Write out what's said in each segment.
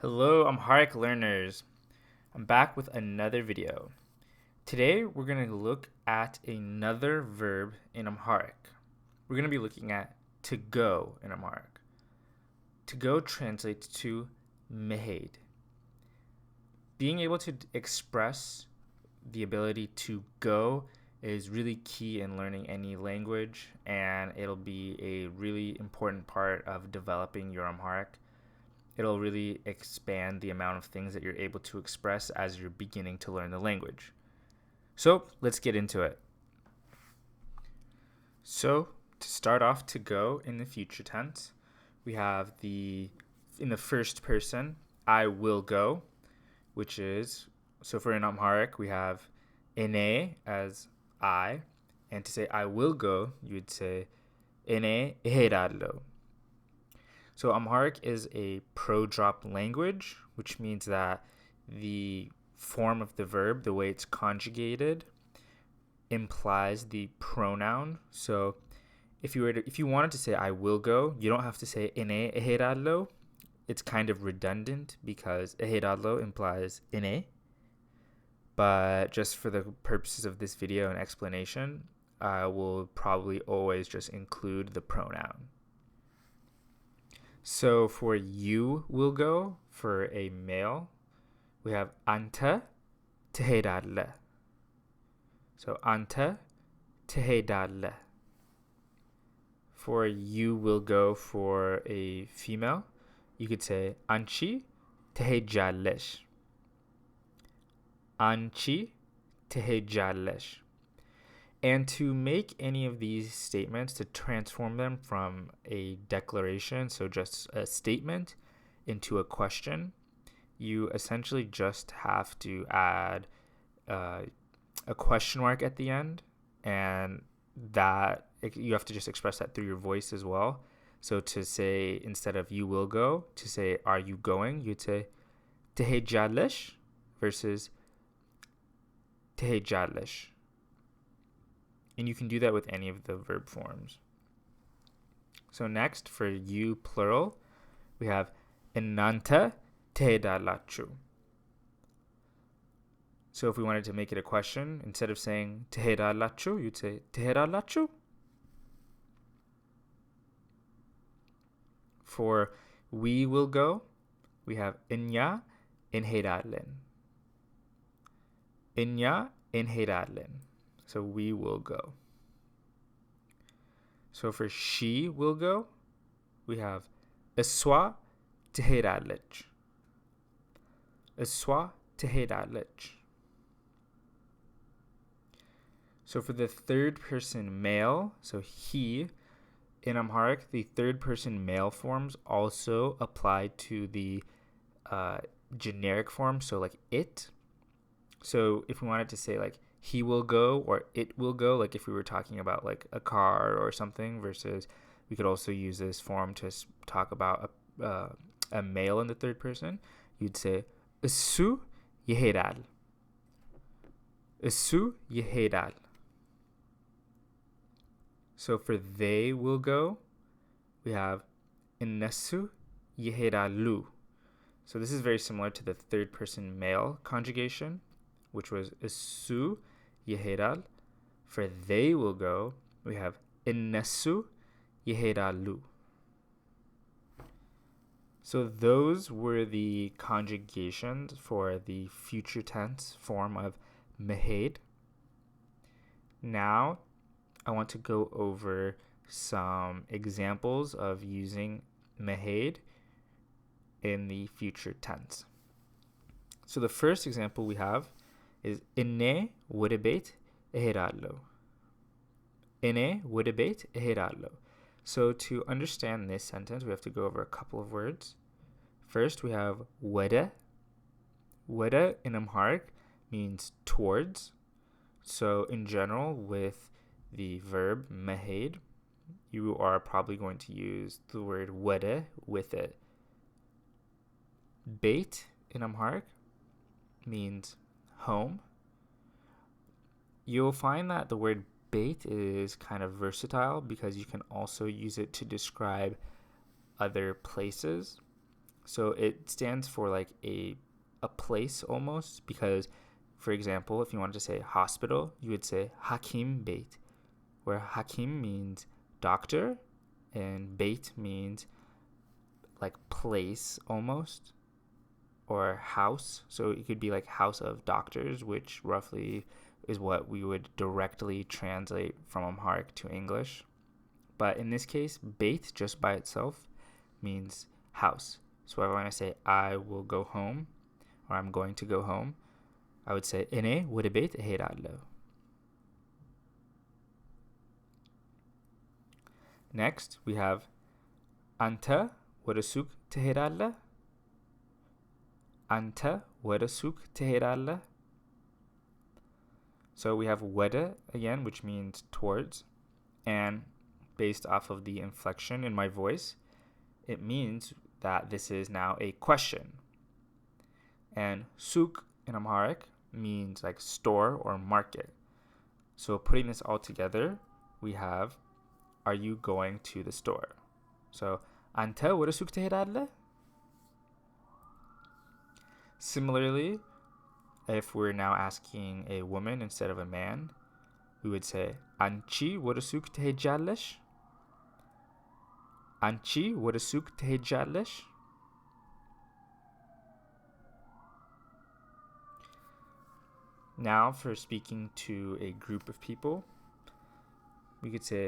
Hello, Amharic learners. I'm back with another video. Today, we're going to look at another verb in Amharic. We're going to be looking at to go in Amharic. To go translates to mehed. Being able to express the ability to go is really key in learning any language, and it'll be a really important part of developing your Amharic. It'll really expand the amount of things that you're able to express as you're beginning to learn the language. So let's get into it. So to start off, to go in the future tense, we have in the first person, I will go, which is, so for in Amharic, we have ene as I, and to say I will go, you would say ene eherallo. So Amharic is a pro-drop language, which means that the form of the verb, the way it's conjugated, implies the pronoun. So if you wanted to say I will go, you don't have to say ene eherallo. It's kind of redundant because eherallo implies ene. But just for the purposes of this video and explanation, I will probably always just include the pronoun. So for you will go, for a male, we have anta tehedalle. So anta tehedalle. For you will go, for a female, you could say anchi tehejallesh. Anchi tehejallesh. And to make any of these statements, to transform them from a declaration, so just a statement, into a question, you essentially just have to add a question mark at the end, and that you have to just express that through your voice as well. So to say, instead of you will go, to say are you going, you'd say tehejalesh versus tehejalesh. And you can do that with any of the verb forms. So next, for you plural, we have enanta tehedalachu. So if we wanted to make it a question, instead of saying tehedalachu, you'd say tehedalachu. For we will go, we have inya enhedalen. Inya enhedalen. So we will go. So for she will go, we have eswa tehedalech. Eswa tehedalech. So for the third person male, so he, in Amharic, the third person male forms also apply to the generic form, so like it. So if we wanted to say like he will go or it will go, like if we were talking about like a car or something, versus we could also use this form to talk about a male in the third person, you'd say esu yeheral. Esu yeheral. So for they will go, we have innesu yeheralu. So this is very similar to the third person male conjugation, which was esu yeheral. For they will go, we have innesu yeheralu. So those were the conjugations for the future tense form of mehed. Now I want to go over some examples of using mehed in the future tense. So the first example we have is inne wodebet eherallo. Inne wodebet eherallo. So to understand this sentence, we have to go over a couple of words. First, we have wede. Wede in Amharic means towards. So in general, with the verb mehed, you are probably going to use the word wede with it. Beit in Amharic means home. You'll find that the word beit is kind of versatile because you can also use it to describe other places. So it stands for like a place almost, because for example, if you wanted to say hospital, you would say hakim beit, where hakim means doctor and beit means like place almost, or house. So it could be like house of doctors, which roughly is what we would directly translate from Amharic to English. But in this case, beit just by itself means house. So if I want to say I will go home, or I'm going to go home, I would say እኔ ወደ ቤት እሄዳለሁ. Next, we have አንተ ወደ ሱቅ ትሄዳለህ? አንተ ወደ ሱቅ ትሄዳለህ? So we have ወደ again, which means towards, and based off of the inflection in my voice, it means that this is now a question. And ሱቅ in Amharic means like store or market. So putting this all together, we have, are you going to the store? So አንተ ወደ ሱቅ ትሄዳለህ? Similarly, if we're now asking a woman instead of a man, we would say አንቺ ወደ ሱቅ ትሄጃለሽ? አንቺ ወደ ሱቅ ትሄጃለሽ? Now, for speaking to a group of people, we could say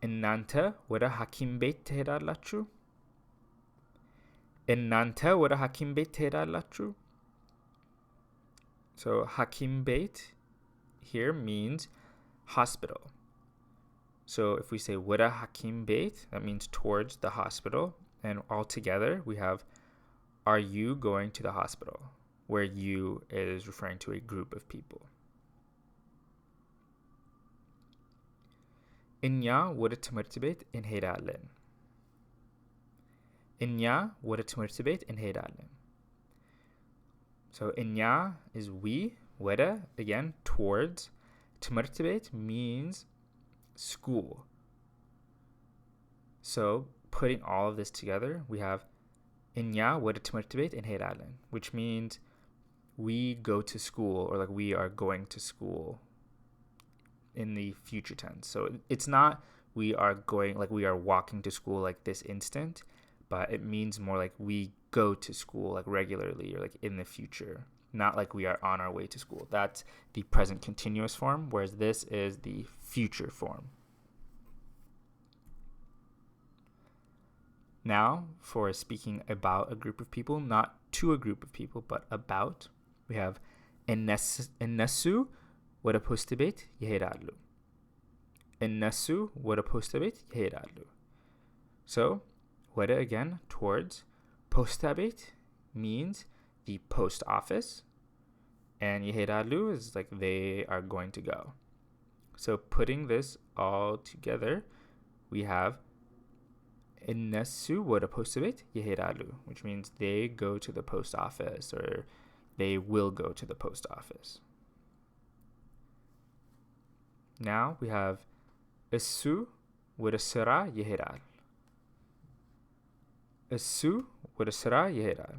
እናንተ ወደ ሐኪም ቤት ትሄዳላችሁ? እናንተ ወደ ሐኪም ቤት ትሄዳላችሁ? So ሐኪም ቤት here means hospital. So if we say ወደ ሐኪም ቤት, that means towards the hospital. And all together, we have, are you going to the hospital? Where you is referring to a group of people. እኛ ወደ ትምህርት ቤት እንሄዳለን. እኛ ወደ ትምህርት ቤት እንሄዳለን. So እኛ is we, ወደ again towards. ትምህርት ቤት means school. So putting all of this together, we have እኛ ወደ ትምህርት ቤት እንሄዳለን, which means we go to school, or like we are going to school in the future tense. So it's not we are going, like we are walking to school like this instant, but it means more like we go to school like regularly, or like in the future, not like we are on our way to school. That's the present continuous form, whereas this is the future form. Now, for speaking about a group of people, not to a group of people, but about, we have እነሱ ወደ ፖስት ቤት ይሄዳሉ. እነሱ ወደ ፖስት ቤት ይሄዳሉ. So, ወደ again, towards. ፖስታ ቤት means the post office. And ይሄዳሉ is like they are going to go. So putting this all together, we have እነሱ ወደ ፖስት ቤት ይሄዳሉ, which means they go to the post office, or they will go to the post office. Now we have እሱ ወደ ስራ ይሄዳል. እሱ ወደ ስራ ይሄዳል.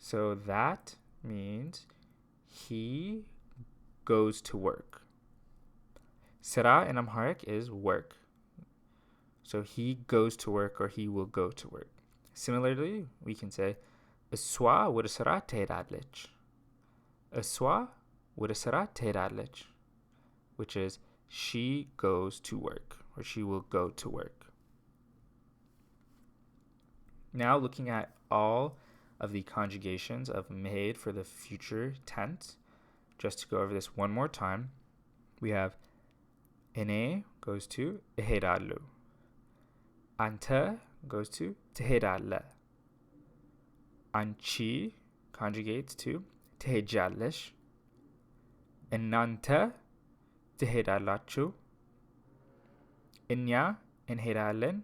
So that means he goes to work. ስራ in Amharic is work. So he goes to work, or he will go to work. Similarly, we can say እሷ ወደ ስራ ትሄዳለች. እሷ ወደ ስራ ትሄዳለች, which is she goes to work, or she will go to work. Now looking at all of the conjugations of made for the future tense, just to go over this one more time, we have እኔ goes to እሄዳሉ. አንተ goes to ትሄዳለህ. አንቺ conjugates to ትሄጃለሽ. እናንተ ትሄዳላችሁ. እኛ እንሄዳለን.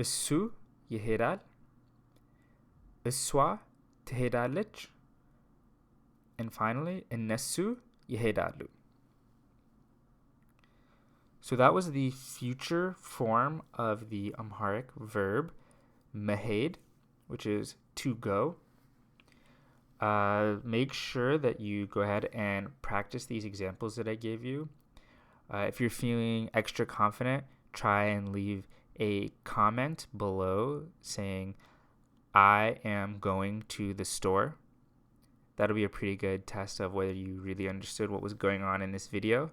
እሱ ይሄዳል. እሷ ትሄዳለች. And finally, እነሱ ይሄዳሉ. So that was the future form of the Amharic verb mehed, which is to go. Make sure that you go ahead and practice these examples that I gave you. If you're feeling extra confident, try and leave a comment below saying, I am going to the store. That'll be a pretty good test of whether you really understood what was going on in this video.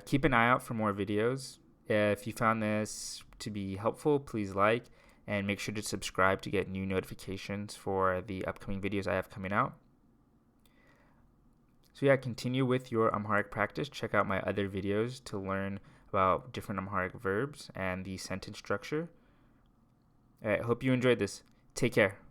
Keep an eye out for more videos. If you found this to be helpful, please like and make sure to subscribe to get new notifications for the upcoming videos I have coming out. So yeah, continue with your Amharic practice. Check out my other videos to learn about different Amharic verbs and the sentence structure. I hope you enjoyed this. Take care.